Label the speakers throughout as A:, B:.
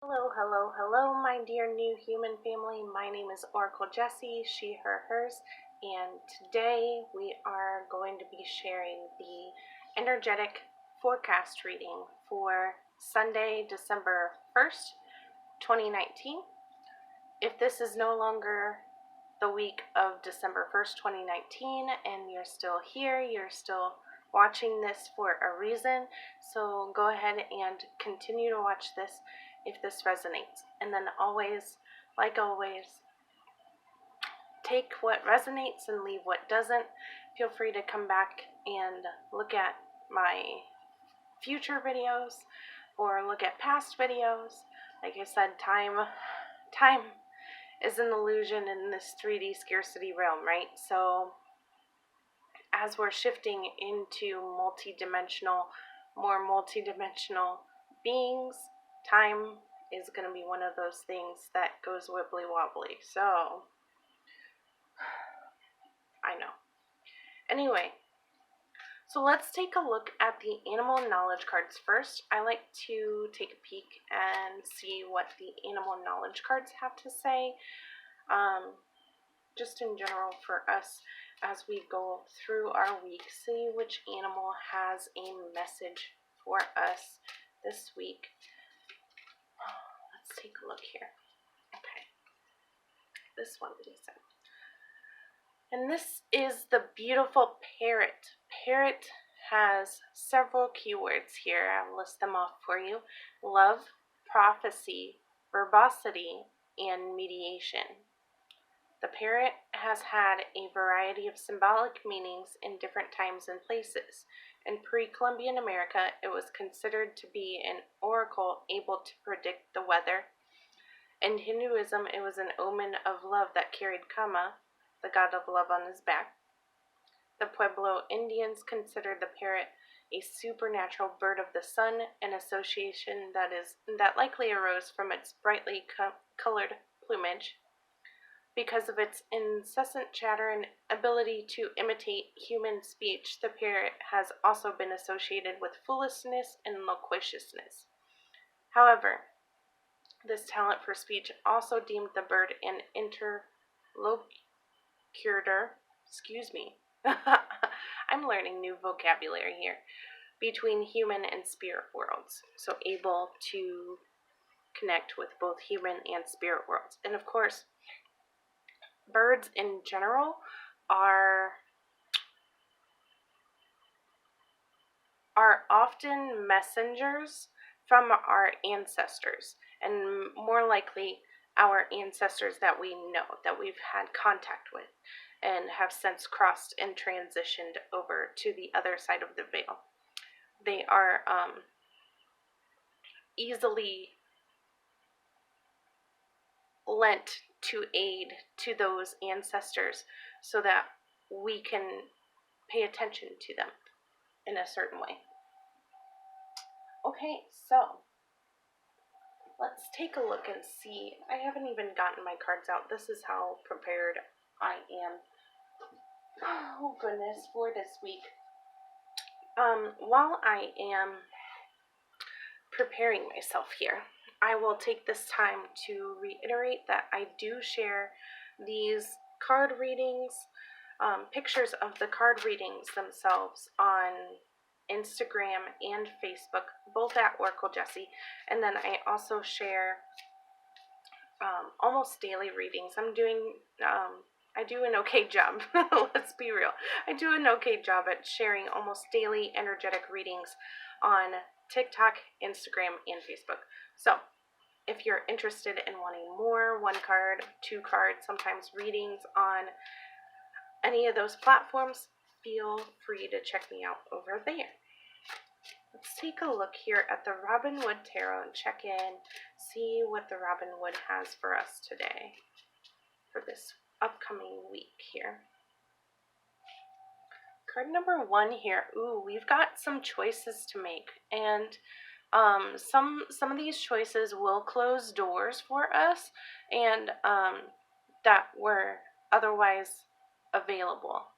A: Hello, hello, hello, my dear new human family. My name is Oracle Jessie, she, her, hers, and today we are going to be sharing the energetic forecast reading for Sunday, December 1st, 2019. If this is no longer the week of December 1st, 2019, and you're still here, you're still watching this for a reason, so go ahead and continue to watch this if this resonates. And then always, like always, take what resonates and leave what doesn't. Feel free to come back and look at my future videos or look at past videos. Like I said, time is an illusion in this 3D scarcity realm, right? So as we're shifting into more multi-dimensional beings, time is going to be one of those things that goes wibbly wobbly. So I know. Anyway, so let's take a look at the animal knowledge cards first. I like to take a peek and see what the animal knowledge cards have to say, just in general for us as we go through our week. See which animal has a message for us this week. Let's take a look here. Okay, this one, Lisa. And this is the beautiful parrot. Parrot has several keywords here. I'll list them off for you. Love, prophecy, verbosity, and mediation. The parrot has had a variety of symbolic meanings in different times and places. In pre-Columbian America, it was considered to be an oracle able to predict the weather. In Hinduism, it was an omen of love that carried Kama, the god of love, on his back. The Pueblo Indians considered the parrot a supernatural bird of the sun, an association that likely arose from its brightly colored plumage. Because of its incessant chatter and ability to imitate human speech, the parrot has also been associated with foolishness and loquaciousness. However, this talent for speech also deemed the bird an interlocutor, I'm learning new vocabulary here, between human and spirit worlds, so able to connect with both human and spirit worlds. And of course, birds in general are often messengers from our ancestors, and more likely our ancestors that we know, that we've had contact with and have since crossed and transitioned over to the other side of the veil. They are easily lent to aid to those ancestors so that we can pay attention to them in a certain way. Okay, so let's take a look and see. I haven't even gotten my cards out. This is how prepared I am. Oh goodness, for this week. While I am preparing myself here, I will take this time to reiterate that I do share these card readings, pictures of the card readings themselves on Instagram and Facebook, both at Oracle Jessie, and then I also share almost daily readings. I do an okay job, let's be real. I do an okay job at sharing almost daily energetic readings on TikTok, Instagram, and Facebook. So if you're interested in wanting more, 1 card, 2 cards, sometimes readings on any of those platforms, feel free to check me out over there. Let's take a look here at the Robin Wood Tarot and check in, see what the Robin Wood has for us today for this upcoming week here. Card number 1 here. Ooh, we've got some choices to make, and some of these choices will close doors for us, and that were otherwise available.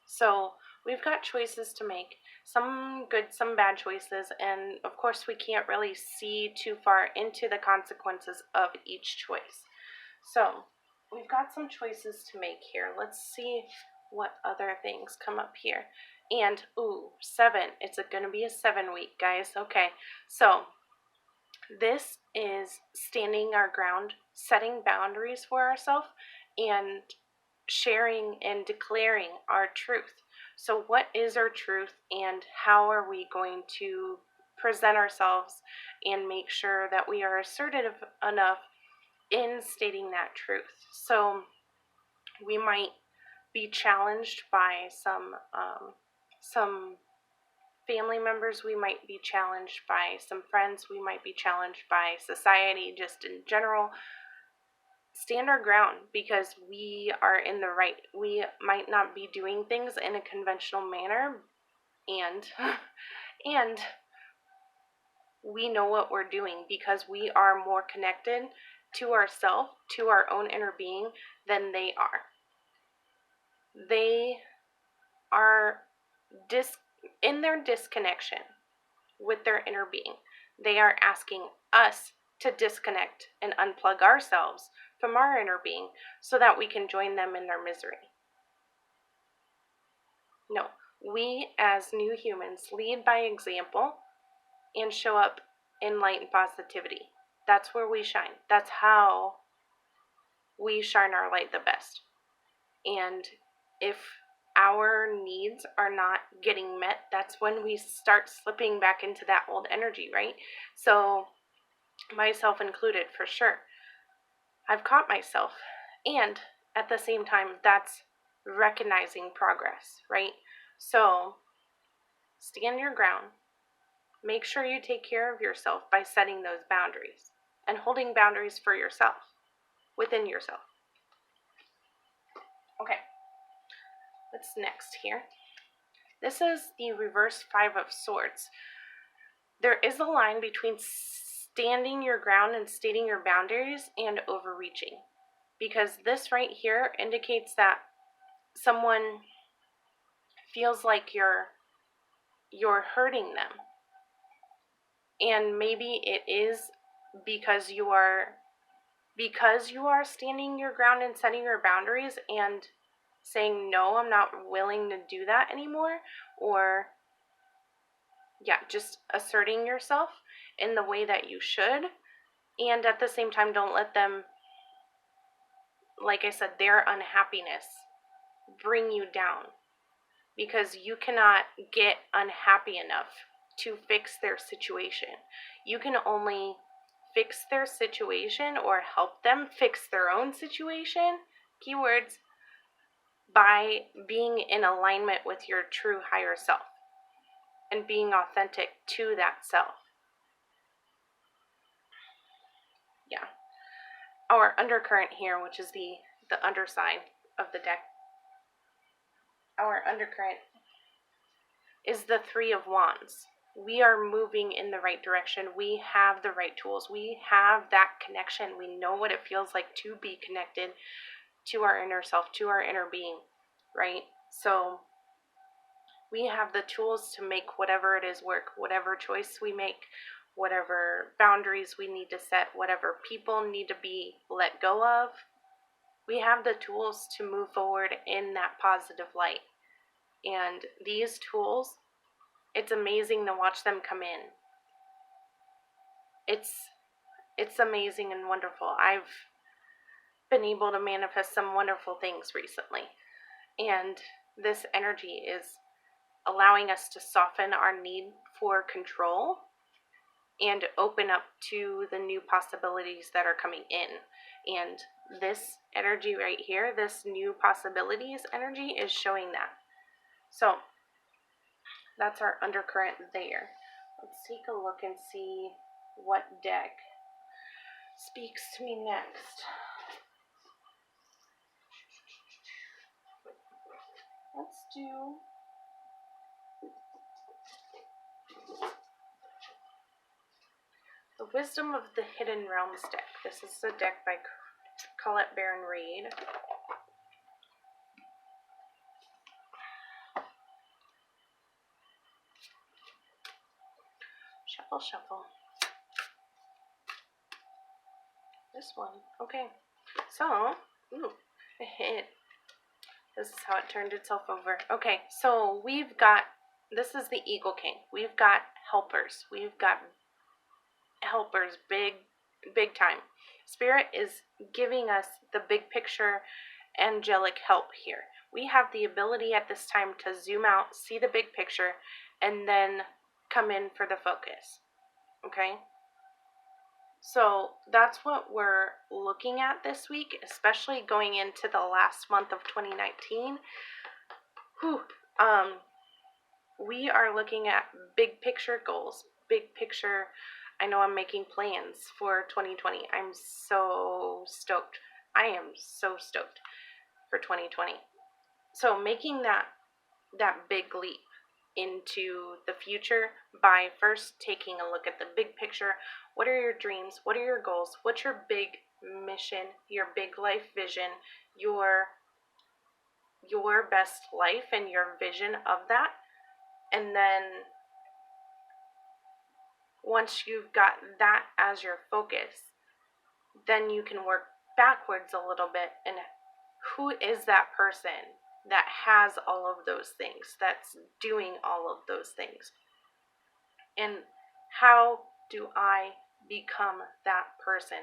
A: So we've got choices to make. some good, some bad choices, and of course we can't really see too far into the consequences of each choice. So we've got some choices to make here. Let's see what other things come up here. And, ooh, 7. It's going to be a 7-week, guys. Okay, so this is standing our ground, setting boundaries for ourselves, and sharing and declaring our truth. So what is our truth, and how are we going to present ourselves and make sure that we are assertive enough in stating that truth? So we might be challenged by some family members, we might be challenged by some friends, we might be challenged by society just in general. Stand our ground, because we are in the right. We might not be doing things in a conventional manner, and and we know what we're doing because we are more connected to ourselves, to our own inner being, than they are. They are in their disconnection with their inner being. They are asking us to disconnect and unplug ourselves from our inner being so that we can join them in their misery. No, we as new humans lead by example and show up in light and positivity. That's where we shine. That's how we shine our light the best. And if our needs are not getting met, that's when we start slipping back into that old energy, right? So, myself included, for sure. I've caught myself. And at the same time, that's recognizing progress, right? So, stand your ground. Make sure you take care of yourself by setting those boundaries and holding boundaries for yourself, within yourself. Okay. What's next here? This is the reverse 5 of Swords. There is a line between standing your ground and stating your boundaries and overreaching. Because this right here indicates that someone feels like you're hurting them. And maybe it is because you are standing your ground and setting your boundaries and saying, no, I'm not willing to do that anymore, or just asserting yourself in the way that you should, and at the same time, don't let them, like I said, their unhappiness bring you down, because you cannot get unhappy enough to fix their situation. You can only fix their situation or help them fix their own situation, keywords, by being in alignment with your true higher self and being authentic to that self. Yeah. Our undercurrent here, which is the underside of the deck, our undercurrent is the 3 of Wands. We are moving in the right direction. We have the right tools. We have that connection. We know what it feels like to be connected to our inner self, to our inner being, right? So we have the tools to make whatever it is work, whatever choice we make, whatever boundaries we need to set, whatever people need to be let go of. We have the tools to move forward in that positive light. And these tools, it's amazing to watch them come in. It's amazing and wonderful. I've been able to manifest some wonderful things recently. And this energy is allowing us to soften our need for control and open up to the new possibilities that are coming in. And this energy right here, this new possibilities energy, is showing that. So that's our undercurrent there. Let's take a look and see what deck speaks to me next. Let's do the Wisdom of the Hidden Realms deck. This is a deck by Colette Baron Reid. Shuffle, shuffle. This one. Okay. So, this is how it turned itself over. Okay, so we've got, this is the Eagle King. We've got helpers. We've got helpers, big time. Spirit is giving us the big picture angelic help here. We have the ability at this time to zoom out, see the big picture, and then come in for the focus. Okay? So that's what we're looking at this week, especially going into the last month of 2019. We are looking at big picture goals, big picture. I know I'm making plans for 2020. I'm so stoked. I am so stoked for 2020. So making that big leap into the future by first taking a look at the big picture. What are your dreams? What are your goals? What's your big mission, your big life vision, your best life and your vision of that? And then once you've got that as your focus, then you can work backwards a little bit. And who is that person that has all of those things, that's doing all of those things? And how do I become that person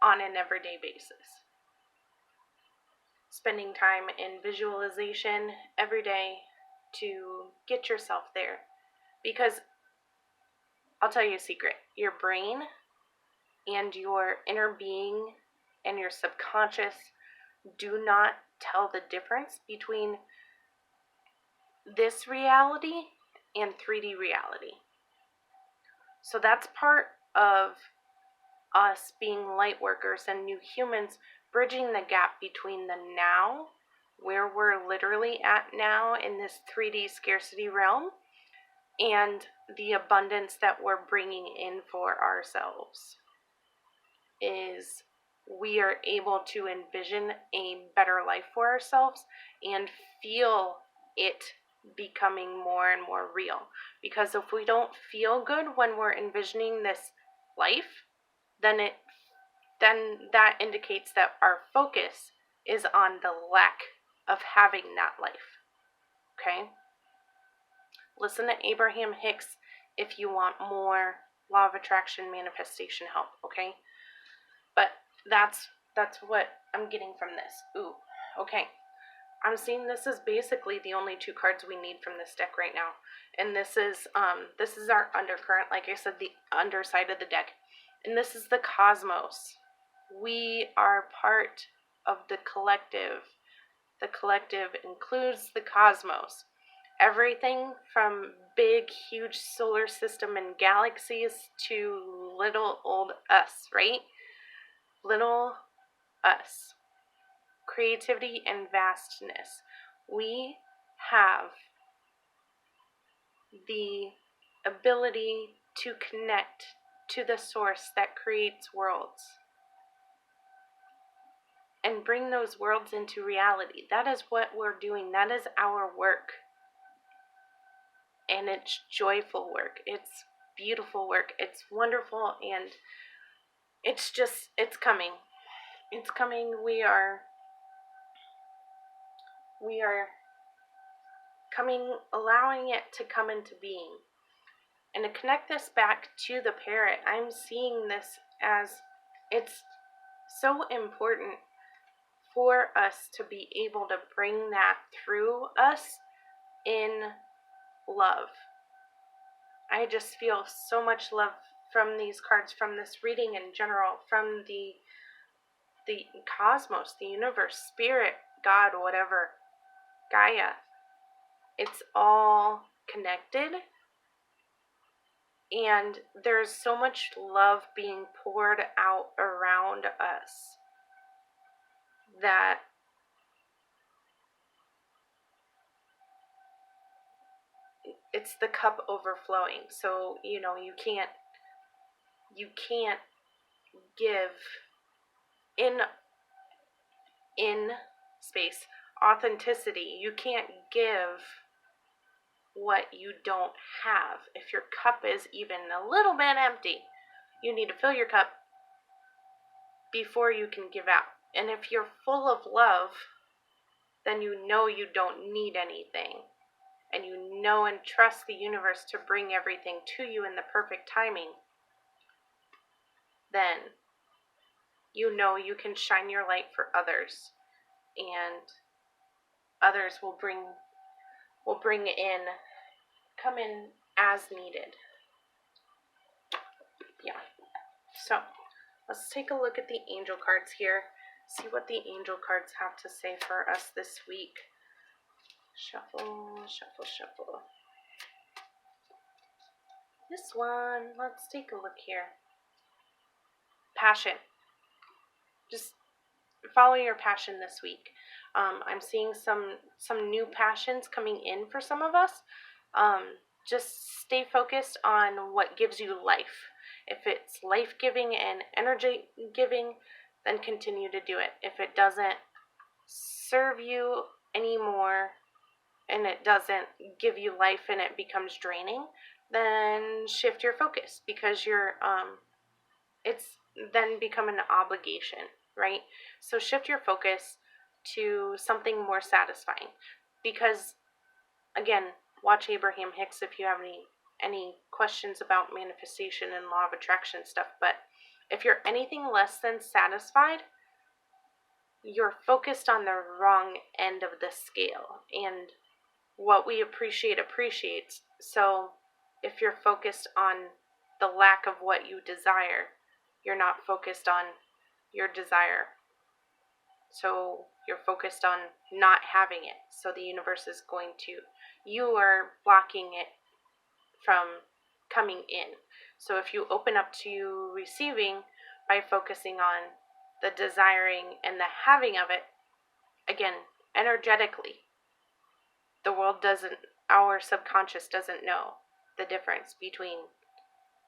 A: on an everyday basis? Spending time in visualization every day to get yourself there. Because I'll tell you a secret. Your brain and your inner being and your subconscious do not tell the difference between this reality and 3D reality. So that's part of us being light workers and new humans, bridging the gap between the now, where we're literally at now in this 3D scarcity realm, and the abundance that we're bringing in for ourselves. Is we are able to envision a better life for ourselves and feel it becoming more and more real. Because if we don't feel good when we're envisioning this life, then that indicates that our focus is on the lack of having that life. Okay? Listen to Abraham Hicks if you want more law of attraction manifestation help, okay? But that's what I'm getting from this. Ooh, okay. I'm seeing this is basically the only two cards we need from this deck right now. And this is our undercurrent, like I said, the underside of the deck. And this is the cosmos. We are part of the collective. The collective includes the cosmos. Everything from big, huge solar system and galaxies to little old us, right? Little us. Creativity and vastness. We have the ability to connect to the source that creates worlds and bring those worlds into reality. That is what we're doing. That is our work. And it's joyful work. It's beautiful work. It's wonderful, and it's coming. It's coming. We are coming, allowing it to come into being. And to connect this back to the parrot, I'm seeing this as it's so important for us to be able to bring that through us in love. I just feel so much love from these cards, from this reading in general, from the cosmos, the universe, spirit, God, whatever, Gaia. It's all connected, and there's so much love being poured out around us that it's the cup overflowing. So, you can't give in space authenticity. You can't give what you don't have. If your cup is even a little bit empty, you need to fill your cup before you can give out. And if you're full of love, then you know you don't need anything. And you know and trust the universe to bring everything to you in the perfect timing. Then you know you can shine your light for others. And others will come in as needed. Yeah. So let's take a look at the angel cards here. See what the angel cards have to say for us this week. Shuffle, shuffle, shuffle. This one, let's take a look here. Passion. Just follow your passion this week. I'm seeing some new passions coming in for some of us. Just stay focused on what gives you life. If it's life-giving and energy-giving, then continue to do it. If it doesn't serve you anymore and it doesn't give you life and it becomes draining, then shift your focus, because it's then become an obligation, right? So shift your focus to something more satisfying, because again, watch Abraham Hicks if you have any questions about manifestation and law of attraction stuff. But if you're anything less than satisfied, you're focused on the wrong end of the scale, and what we appreciate appreciates. So if you're focused on the lack of what you desire, you're not focused on your desire. So you're focused on not having it. So the universe is you are blocking it from coming in. So if you open up to receiving by focusing on the desiring and the having of it, again, energetically, our subconscious doesn't know the difference between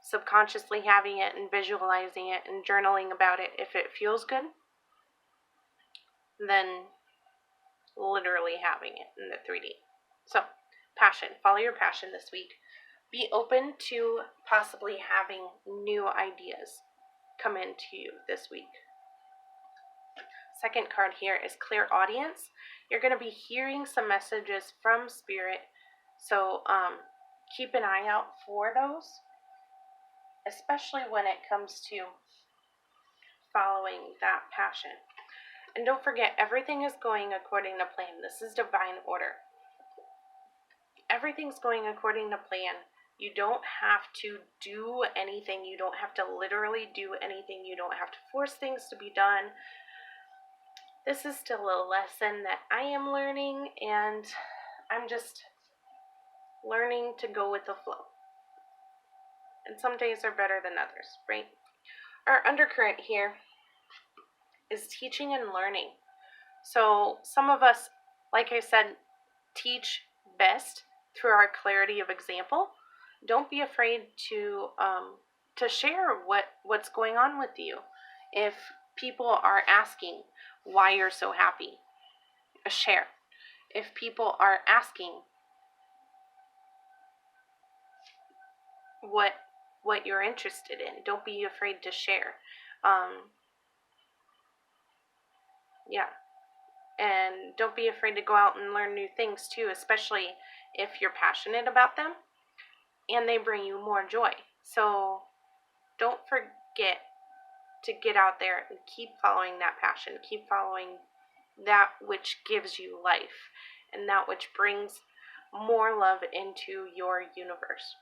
A: subconsciously having it and visualizing it and journaling about it. If it feels good, then literally having it in the 3D. So, passion. Follow your passion this week. Be open to possibly having new ideas come into you this week. Second card here is clear audience. You're going to be hearing some messages from spirit, so keep an eye out for those, especially when it comes to following that passion. And don't forget, everything is going according to plan. This is divine order. Everything's going according to plan. You don't have to do anything. You don't have to literally do anything. You don't have to force things to be done. This is still a lesson that I am learning, and I'm just learning to go with the flow. And some days are better than others, right? Our undercurrent here is teaching and learning. So some of us, like I said, teach best through our clarity of example. Don't be afraid to share what's going on with you. If people are asking why you're so happy, share. If people are asking what you're interested in, don't be afraid to share. And don't be afraid to go out and learn new things too, especially if you're passionate about them and they bring you more joy. So don't forget to get out there and keep following that passion. Keep following that which gives you life and that which brings more love into your universe.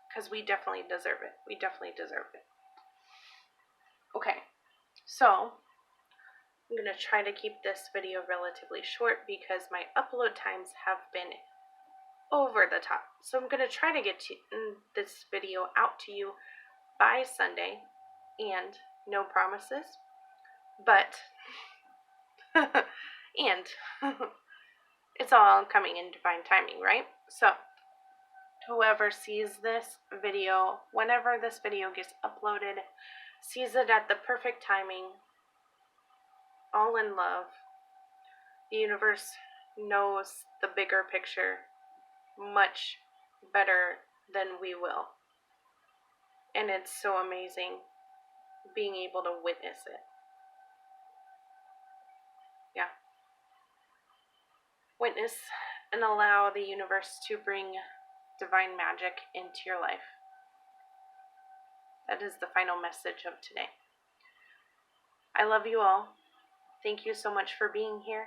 A: Because we definitely deserve it. We definitely deserve it. Okay, so I'm going to try to keep this video relatively short because my upload times have been over the top. So I'm going to try to get this video out to you by Sunday, and no promises, but and it's all coming in divine timing, right? So whoever sees this video, whenever this video gets uploaded, sees it at the perfect timing, all in love. The universe knows the bigger picture, much better than we will. And it's so amazing being able to witness it. Yeah. Witness and allow the universe to bring divine magic into your life. That is the final message of today. I love you all. Thank you so much for being here.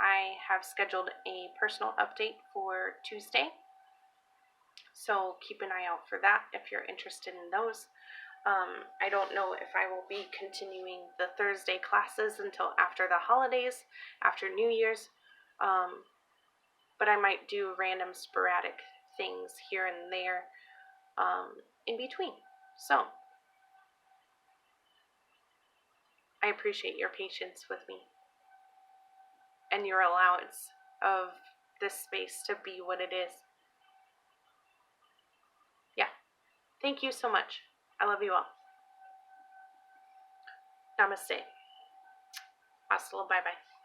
A: I have scheduled a personal update for Tuesday, so keep an eye out for that if you're interested in those. I don't know if I will be continuing the Thursday classes until after the holidays, after New Year's, but I might do random sporadic things here and there in between. So, I appreciate your patience with me and your allowance of this space to be what it is. Yeah. Thank you so much. I love you all. Namaste. Hasta, bye-bye.